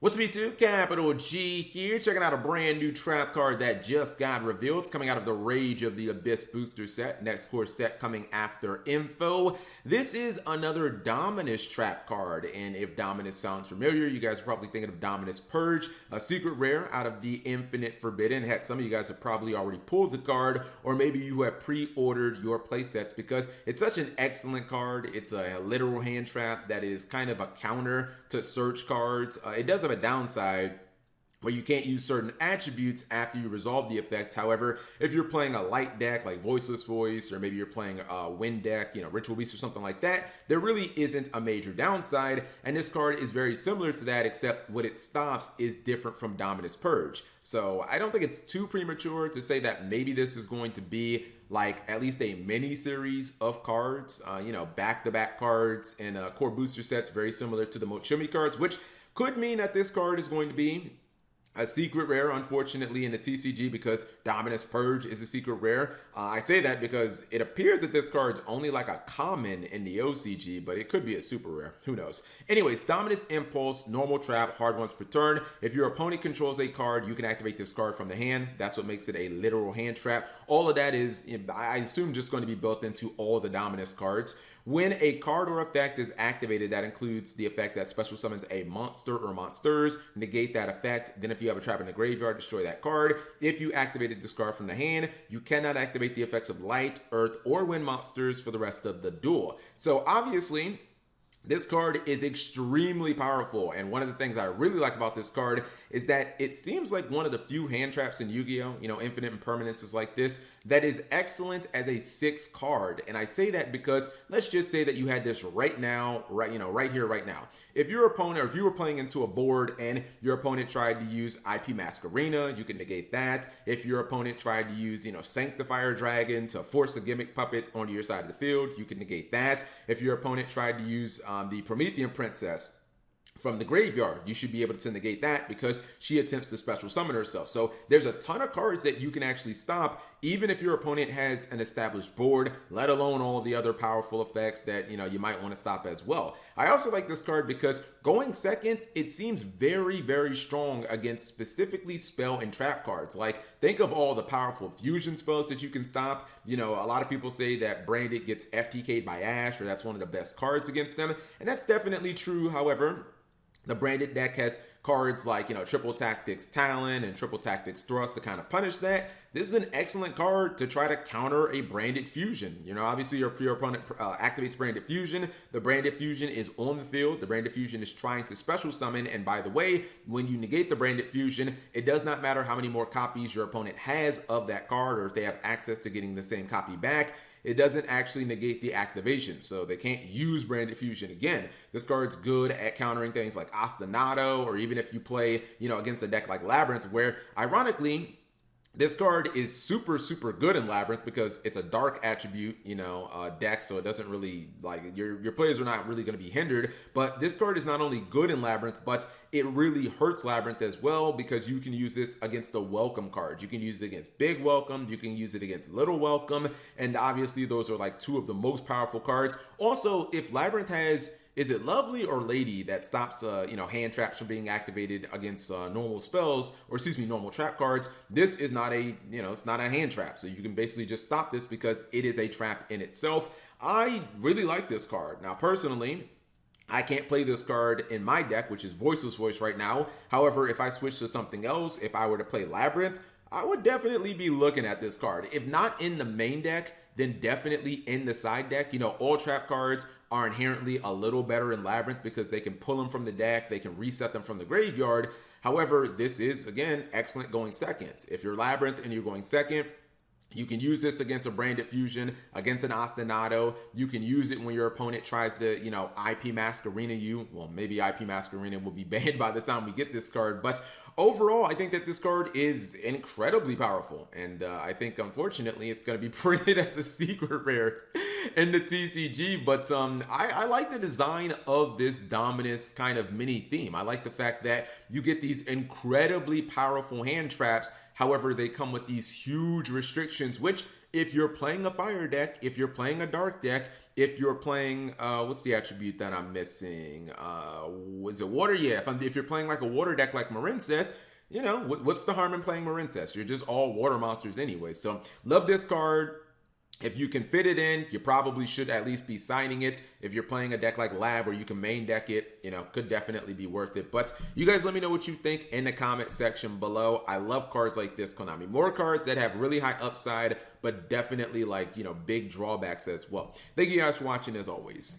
What's up, YouTube? Capital G here, checking out a brand new trap card that just got revealed. It's coming out of the Rage of the Abyss booster set, next core set coming after info. This is another Dominus trap card, and if Dominus sounds familiar, you guys are probably thinking of Dominus Purge, a secret rare out of the Infinite Forbidden. Heck, some of you guys have probably already pulled the card, or maybe you have pre-ordered your playsets because it's such an excellent card. It's a literal hand trap that is kind of a counter to search cards. It does have a downside where you can't use certain attributes after you resolve the effect. However, if you're playing a light deck like Voiceless Voice, or maybe you're playing a Wind deck, Ritual Beast or something like that, there really isn't a major downside. And this card is very similar to that, except what it stops is different from Dominus Purge. So I don't think it's too premature to say that maybe this is going to be like at least a mini series of cards, back-to-back cards and core booster sets very similar to the Mochumi cards, which could mean that this card is going to be a secret rare, unfortunately, in the TCG because Dominus Purge is a secret rare. I say that because it appears that this card's only like a common in the OCG, but it could be a super rare. Who knows? Anyways, Dominus Impulse, normal trap, hard once per turn. If your opponent controls a card, you can activate this card from the hand. That's what makes it a literal hand trap. All of that is, I assume, just going to be built into all the Dominus cards. When a card or effect is activated, that includes the effect that special summons a monster or monsters, negate that effect. Then if you have a trap in the graveyard, destroy that card. If you activated this card from the hand, you cannot activate the effects of light, earth, or wind monsters for the rest of the duel. So obviously, this card is extremely powerful, and one of the things I really like about this card is that it seems like one of the few hand traps in Yu-Gi-Oh! Infinite Impermanences like this that is excellent as a 6 card. And I say that because let's just say that you had this right now, right here, right now. If your opponent, or if you were playing into a board and your opponent tried to use IP Masquerena, you can negate that. If your opponent tried to use, Sanctifier Dragon to force a gimmick puppet onto your side of the field, you can negate that. If your opponent tried to use the Promethean Princess from the graveyard, you should be able to negate that because she attempts to special summon herself. So there's a ton of cards that you can actually stop, even if your opponent has an established board, let alone all the other powerful effects that you might want to stop as well. I also like this card because going second, it seems very, very strong against specifically spell and trap cards. Like, think of all the powerful fusion spells that you can stop. A lot of people say that Branded gets FTK'd by Ash, or that's one of the best cards against them, and that's definitely true. However, the Branded deck has cards like, Triple Tactics Talon and Triple Tactics Thrust to kind of punish that. This is an excellent card to try to counter a Branded Fusion. Obviously your opponent activates Branded Fusion. The Branded Fusion is on the field. The Branded Fusion is trying to special summon. And by the way, when you negate the Branded Fusion, it does not matter how many more copies your opponent has of that card, or if they have access to getting the same copy back. It doesn't actually negate the activation, so they can't use Branded Fusion again. This card's good at countering things like Ostinato, or even if you play, against a deck like Labyrinth, where ironically, this card is super, super good in Labyrinth because it's a dark attribute, deck, so it doesn't really, like, your players are not really going to be hindered. But this card is not only good in Labyrinth, but it really hurts Labyrinth as well because you can use this against the Welcome card. You can use it against Big Welcome, you can use it against Little Welcome, and obviously those are like two of the most powerful cards. Also, if Labyrinth has, is it Lovely or Lady that stops, hand traps from being activated against normal spells, or excuse me, normal trap cards? This is not a, it's not a hand trap. So you can basically just stop this because it is a trap in itself. I really like this card. Now, personally, I can't play this card in my deck, which is Voiceless Voice right now. However, if I switch to something else, if I were to play Labyrinth, I would definitely be looking at this card. If not in the main deck, then definitely in the side deck. All trap cards are inherently a little better in Labyrinth because they can pull them from the deck, they can reset them from the graveyard. However, this is, again, excellent going second. If you're Labyrinth and you're going second, you can use this against a Branded Fusion, against an Ostinato. You can use it when your opponent tries to, IP Masquerena you. Well, maybe IP Masquerena will be banned by the time we get this card. But overall, I think that this card is incredibly powerful. And I think, unfortunately, it's going to be printed as a secret rare. in the TCG. But I like the design of this Dominus kind of mini theme. I like the fact that you get these incredibly powerful hand traps. However, they come with these huge restrictions, which if you're playing a fire deck, if you're playing a dark deck, if you're playing, what's the attribute that I'm missing? Was it water? Yeah, if you're playing like a water deck like Marin says, you know, what's the harm in playing Marincess? You're just all water monsters anyway. So love this card. If you can fit it in, you probably should at least be signing it. If you're playing a deck like Lab where you can main deck it, you know, could definitely be worth it. But you guys let me know what you think in the comment section below. I love cards like this, Konami. More cards that have really high upside, but definitely like, you know, big drawbacks as well. Thank you guys for watching as always.